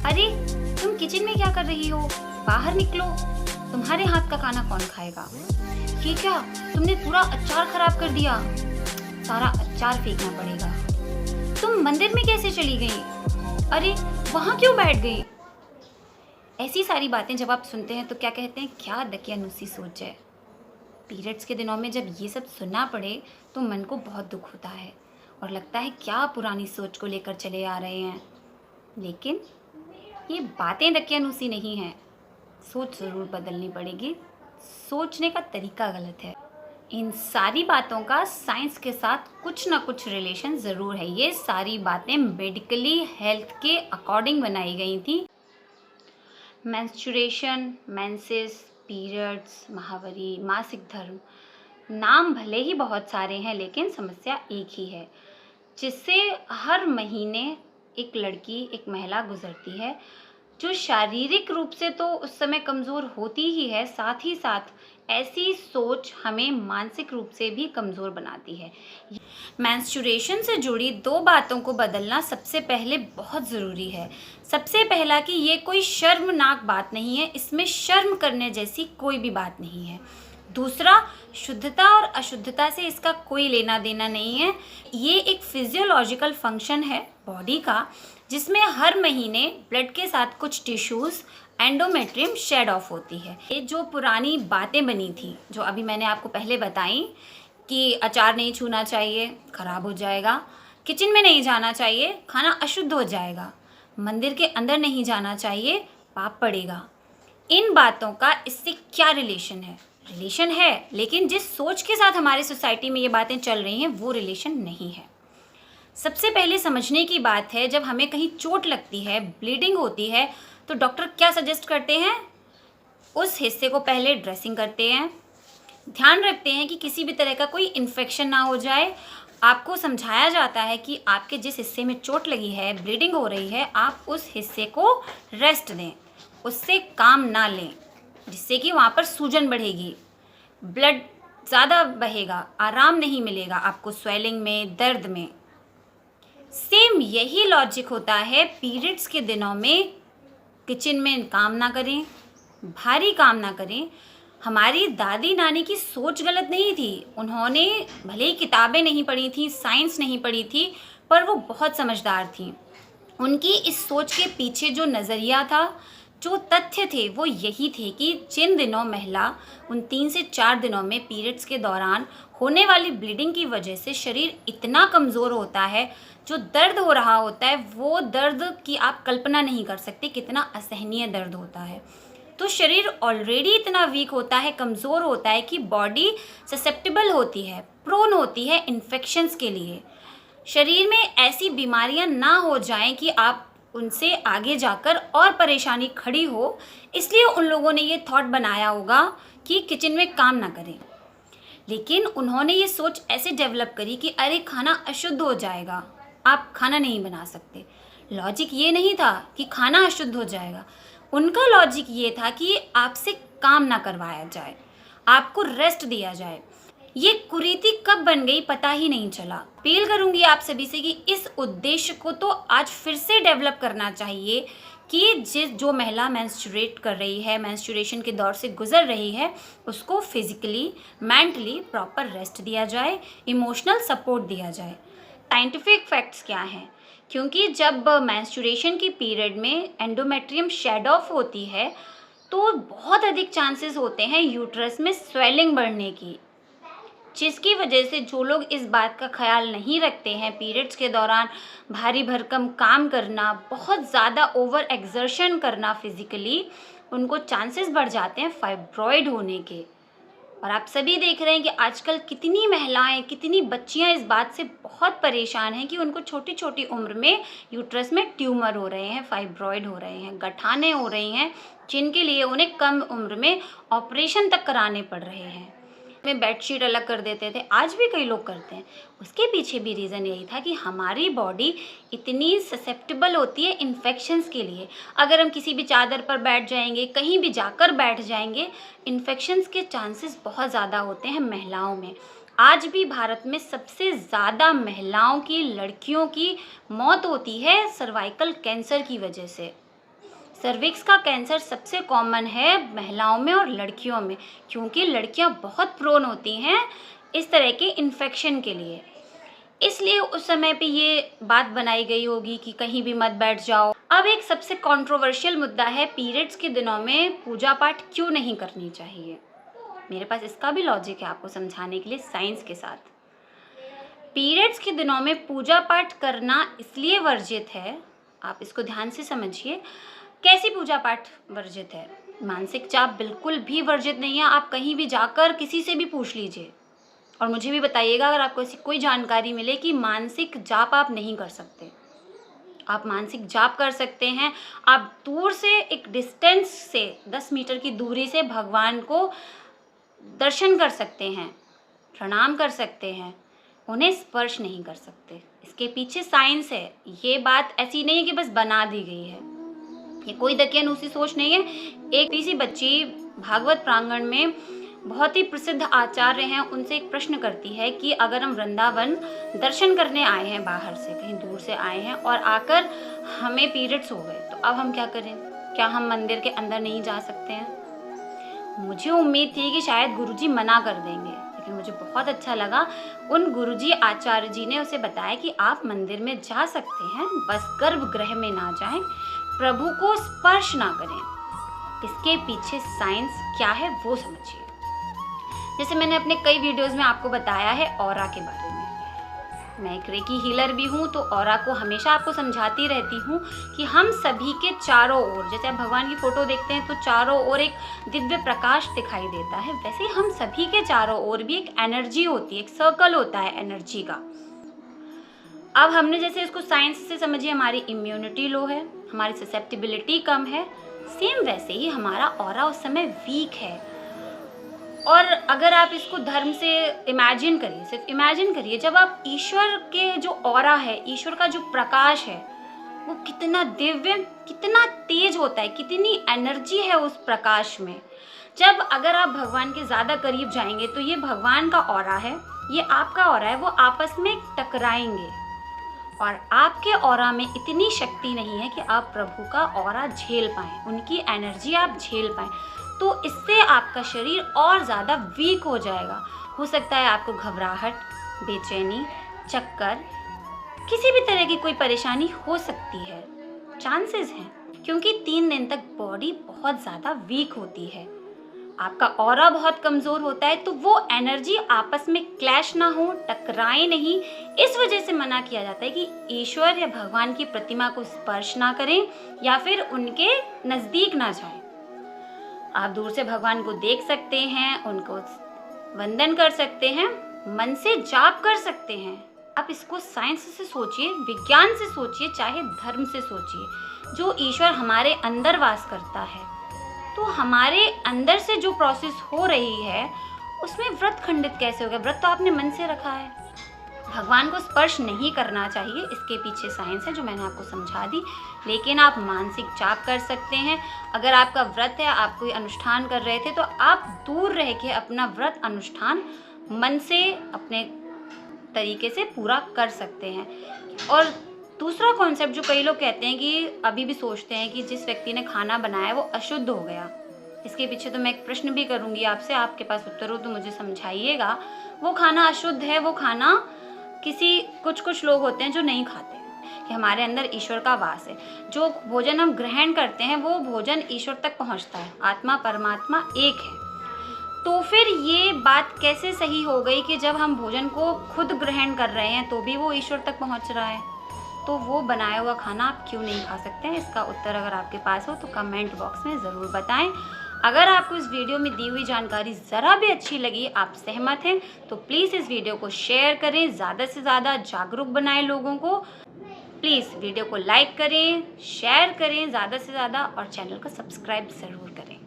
अरे, तुम किचन में क्या कर रही हो? बाहर निकलो। तुम्हारे हाथ का खाना कौन खाएगा? ये क्या, तुमने पूरा अचार खराब कर दिया। सारा अचार फेंकना पड़ेगा। तुम मंदिर में कैसे चली गई? अरे, वहां क्यों बैठ गई? ऐसी सारी बातें जब आप सुनते हैं तो क्या कहते हैं, क्या दकियानुसी सोच है। पीरियड्स के दिनों में जब ये सब सुनना पड़े तो मन को बहुत दुख होता है और लगता है क्या पुरानी सोच को लेकर चले आ रहे हैं। लेकिन ये बातें दकियानूसी नहीं हैं। सोच ज़रूर बदलनी पड़ेगी। सोचने का तरीका गलत है। इन सारी बातों का साइंस के साथ कुछ ना कुछ रिलेशन ज़रूर है। ये सारी बातें मेडिकली हेल्थ के अकॉर्डिंग बनाई गई थी। मेंस्ट्रुएशन, मेंसेस, पीरियड्स, माहवारी, मासिक धर्म, नाम भले ही बहुत सारे हैं लेकिन समस्या एक ही है, जिससे हर महीने एक लड़की, एक महिला गुजरती है, जो शारीरिक रूप से तो उस समय कमज़ोर होती ही है, साथ ही साथ ऐसी सोच हमें मानसिक रूप से भी कमज़ोर बनाती है। मेंस्ट्रुएशन से जुड़ी दो बातों को बदलना सबसे पहले बहुत ज़रूरी है। सबसे पहला कि ये कोई शर्मनाक बात नहीं है, इसमें शर्म करने जैसी कोई भी बात नहीं है। दूसरा, शुद्धता और अशुद्धता से इसका कोई लेना देना नहीं है। ये एक फिजियोलॉजिकल फंक्शन है बॉडी का, जिसमें हर महीने ब्लड के साथ कुछ टिश्यूज़, एंडोमेट्रियम शेड ऑफ होती है। ये जो पुरानी बातें बनी थी, जो अभी मैंने आपको पहले बताई कि अचार नहीं छूना चाहिए, ख़राब हो जाएगा, किचन में नहीं जाना चाहिए, खाना अशुद्ध हो जाएगा, मंदिर के अंदर नहीं जाना चाहिए, पाप पड़ेगा, इन बातों का इससे क्या रिलेशन है? रिलेशन है, लेकिन जिस सोच के साथ हमारी सोसाइटी में ये बातें चल रही हैं वो रिलेशन नहीं है। सबसे पहले समझने की बात है, जब हमें कहीं चोट लगती है, ब्लीडिंग होती है, तो डॉक्टर क्या सजेस्ट करते हैं? उस हिस्से को पहले ड्रेसिंग करते हैं, ध्यान रखते हैं कि किसी भी तरह का कोई इन्फेक्शन ना हो जाए। आपको समझाया जाता है कि आपके जिस हिस्से में चोट लगी है, ब्लीडिंग हो रही है, आप उस हिस्से को रेस्ट दें, उससे काम ना लें, जिससे कि वहाँ पर सूजन बढ़ेगी, ब्लड ज़्यादा बहेगा, आराम नहीं मिलेगा आपको स्वेलिंग में, दर्द में। सेम यही लॉजिक होता है पीरियड्स के दिनों में। किचन में काम ना करें, भारी काम ना करें। हमारी दादी नानी की सोच गलत नहीं थी। उन्होंने भले ही किताबें नहीं पढ़ी थी, साइंस नहीं पढ़ी थी, पर वो बहुत समझदार थी। उनकी इस सोच के पीछे जो नज़रिया था, जो तथ्य थे, वो यही थे कि जिन दिनों महिला उन 3 से 4 दिनों में पीरियड्स के दौरान होने वाली ब्लीडिंग की वजह से शरीर इतना कमज़ोर होता है, जो दर्द हो रहा होता है, वो दर्द की आप कल्पना नहीं कर सकते कितना असहनीय दर्द होता है। तो शरीर ऑलरेडी इतना वीक होता है, कमज़ोर होता है कि बॉडी ससेप्टेबल होती है, प्रोन होती है इन्फेक्शंस के लिए। शरीर में ऐसी बीमारियां ना हो जाएं कि आप उनसे आगे जाकर और परेशानी खड़ी हो, इसलिए उन लोगों ने ये थॉट बनाया होगा कि किचन में काम ना करें। लेकिन उन्होंने ये सोच ऐसे डेवलप करी कि अरे खाना अशुद्ध हो जाएगा, आप खाना नहीं बना सकते। लॉजिक ये नहीं था कि खाना अशुद्ध हो जाएगा, उनका लॉजिक ये था कि आपसे काम ना करवाया जाए, आपको रेस्ट दिया जाए। ये कुरीति कब बन गई पता ही नहीं चला। अपील करूंगी आप सभी से कि इस उद्देश्य को तो आज फिर से डेवलप करना चाहिए कि जो महिला मेंस्ट्रुएट कर रही है, मेंस्ट्रुएशन के दौर से गुजर रही है, उसको फिजिकली, मेंटली प्रॉपर रेस्ट दिया जाए, इमोशनल सपोर्ट दिया जाए। साइंटिफिक फैक्ट्स क्या हैं? क्योंकि जब मेंस्ट्रुएशन की पीरियड में एंडोमेट्रियम शेड ऑफ होती है तो बहुत अधिक चांसेस होते हैं यूट्रस में स्वेलिंग बढ़ने की, जिसकी वजह से जो लोग इस बात का ख्याल नहीं रखते हैं, पीरियड्स के दौरान भारी भरकम काम करना, बहुत ज़्यादा ओवर एक्सर्शन करना फिजिकली, उनको चांसेस बढ़ जाते हैं फाइब्रॉइड होने के। और आप सभी देख रहे हैं कि आजकल कितनी महिलाएं, कितनी बच्चियां इस बात से बहुत परेशान हैं कि उनको छोटी छोटी उम्र में यूट्रस में ट्यूमर हो रहे हैं, फाइब्रॉइड हो रहे हैं, गठाने हो रही हैं, जिनके लिए उन्हें कम उम्र में ऑपरेशन तक कराने पड़ रहे हैं। में बेडशीट अलग कर देते थे, आज भी कई लोग करते हैं। उसके पीछे भी रीज़न यही था कि हमारी बॉडी इतनी ससेप्टेबल होती है इन्फेक्शंस के लिए। अगर हम किसी भी चादर पर बैठ जाएंगे, कहीं भी जाकर बैठ जाएंगे, इन्फेक्शंस के चांसेस बहुत ज़्यादा होते हैं महिलाओं में। आज भी भारत में सबसे ज़्यादा महिलाओं की, लड़कियों की मौत होती है सर्वाइकल कैंसर की वजह से। सर्विक्स का कैंसर सबसे कॉमन है महिलाओं में और लड़कियों में, क्योंकि लड़कियां बहुत प्रोन होती हैं इस तरह के इन्फेक्शन के लिए। इसलिए उस समय पे ये बात बनाई गई होगी कि कहीं भी मत बैठ जाओ। अब एक सबसे कंट्रोवर्शियल मुद्दा है, पीरियड्स के दिनों में पूजा पाठ क्यों नहीं करनी चाहिए। मेरे पास इसका भी लॉजिक है आपको समझाने के लिए साइंस के साथ। पीरियड्स के दिनों में पूजा पाठ करना इसलिए वर्जित है, आप इसको ध्यान से समझिए। कैसी पूजा पाठ वर्जित है? मानसिक जाप बिल्कुल भी वर्जित नहीं है। आप कहीं भी जाकर किसी से भी पूछ लीजिए और मुझे भी बताइएगा अगर आपको ऐसी कोई जानकारी मिले कि मानसिक जाप आप नहीं कर सकते। आप मानसिक जाप कर सकते हैं। आप दूर से एक डिस्टेंस से 10 मीटर की दूरी से भगवान को दर्शन कर सकते हैं, प्रणाम कर सकते हैं, उन्हें स्पर्श नहीं कर सकते। इसके पीछे साइंस है। ये बात ऐसी नहीं है कि बस बना दी गई है, ये कोई दकियानूसी सोच नहीं है। एक तीसरी बच्ची भागवत प्रांगण में बहुत ही प्रसिद्ध आचार्य हैं, उनसे एक प्रश्न करती है कि अगर हम वृंदावन दर्शन करने आए हैं, बाहर से कहीं दूर से आए हैं और आकर हमें पीरियड्स हो गए, तो अब हम क्या करें? क्या हम मंदिर के अंदर नहीं जा सकते हैं? मुझे उम्मीद थी कि शायद गुरुजी मना कर देंगे, लेकिन मुझे बहुत अच्छा लगा उन गुरुजी आचार्य जी ने उसे बताया कि आप मंदिर में जा सकते हैं, बस गर्भगृह में ना जाएं, प्रभु को स्पर्श ना करें। इसके पीछे साइंस क्या है वो समझिए। जैसे मैंने अपने कई वीडियोस में आपको बताया है ऑरा के बारे में, मैं एक रेकी हीलर भी हूँ, तो ऑरा को हमेशा आपको समझाती रहती हूँ कि हम सभी के चारों ओर, जैसे आप भगवान की फोटो देखते हैं तो चारों ओर एक दिव्य प्रकाश दिखाई देता है, वैसे हम सभी के चारों ओर भी एक एनर्जी होती है, एक सर्कल होता है एनर्जी का। अब हमने जैसे इसको साइंस से समझिए, हमारी इम्यूनिटी लो है, हमारी ससेप्टिबिलिटी कम है, सेम वैसे ही हमारा ऑरा उस समय वीक है। और अगर आप इसको धर्म से इमेजिन करिए, सिर्फ इमेजिन करिए, जब आप ईश्वर के जो ऑरा है, ईश्वर का जो प्रकाश है, वो कितना दिव्य, कितना तेज होता है, कितनी एनर्जी है उस प्रकाश में। जब अगर आप भगवान के ज़्यादा करीब जाएंगे तो ये भगवान का ऑरा है, ये आपका ऑरा है, वो आपस में टकराएंगे और आपके ऑरा में इतनी शक्ति नहीं है कि आप प्रभु का ऑरा झेल पाएँ, उनकी एनर्जी आप झेल पाएँ। तो इससे आपका शरीर और ज़्यादा वीक हो जाएगा। हो सकता है आपको घबराहट, बेचैनी, चक्कर, किसी भी तरह की कोई परेशानी हो सकती है, चांसेस हैं, क्योंकि 3 दिन तक बॉडी बहुत ज़्यादा वीक होती है, आपका ऑरा बहुत कमज़ोर होता है, तो वो एनर्जी आपस में क्लैश ना हो, टकराए नहीं। इस वजह से मना किया जाता है कि ईश्वर या भगवान की प्रतिमा को स्पर्श ना करें या फिर उनके नज़दीक ना जाएं। आप दूर से भगवान को देख सकते हैं, उनको वंदन कर सकते हैं, मन से जाप कर सकते हैं। आप इसको साइंस से सोचिए, विज्ञान से सोचिए, चाहे धर्म से सोचिए। जो ईश्वर हमारे अंदर वास करता है, तो हमारे अंदर से जो प्रोसेस हो रही है उसमें व्रत खंडित कैसे हो गया? व्रत तो आपने मन से रखा है। भगवान को स्पर्श नहीं करना चाहिए, इसके पीछे साइंस है जो मैंने आपको समझा दी। लेकिन आप मानसिक जाप कर सकते हैं। अगर आपका व्रत है, आप कोई अनुष्ठान कर रहे थे, तो आप दूर रह के अपना व्रत अनुष्ठान मन से अपने तरीके से पूरा कर सकते हैं। और दूसरा कॉन्सेप्ट जो कई लोग कहते हैं कि अभी भी सोचते हैं कि जिस व्यक्ति ने खाना बनाया वो अशुद्ध हो गया, इसके पीछे तो मैं एक प्रश्न भी करूँगी आपसे, आपके पास उत्तर हो तो मुझे समझाइएगा। वो खाना अशुद्ध है, वो खाना कुछ लोग होते हैं जो नहीं खाते कि हमारे अंदर ईश्वर का वास है। जो भोजन हम ग्रहण करते हैं वो भोजन ईश्वर तक पहुंचता है, आत्मा परमात्मा एक है। तो फिर ये बात कैसे सही हो गई कि जब हम भोजन को खुद ग्रहण कर रहे हैं तो भी वो ईश्वर तक पहुंच रहा है? तो वो बनाया हुआ खाना आप क्यों नहीं खा सकते हैं? इसका उत्तर अगर आपके पास हो तो कमेंट बॉक्स में ज़रूर बताएं। अगर आपको इस वीडियो में दी हुई जानकारी ज़रा भी अच्छी लगी, आप सहमत हैं, तो प्लीज़ इस वीडियो को शेयर करें, ज़्यादा से ज़्यादा जागरूक बनाएं लोगों को। प्लीज़ वीडियो को लाइक करें, शेयर करें ज़्यादा से ज़्यादा और चैनल को सब्सक्राइब ज़रूर करें।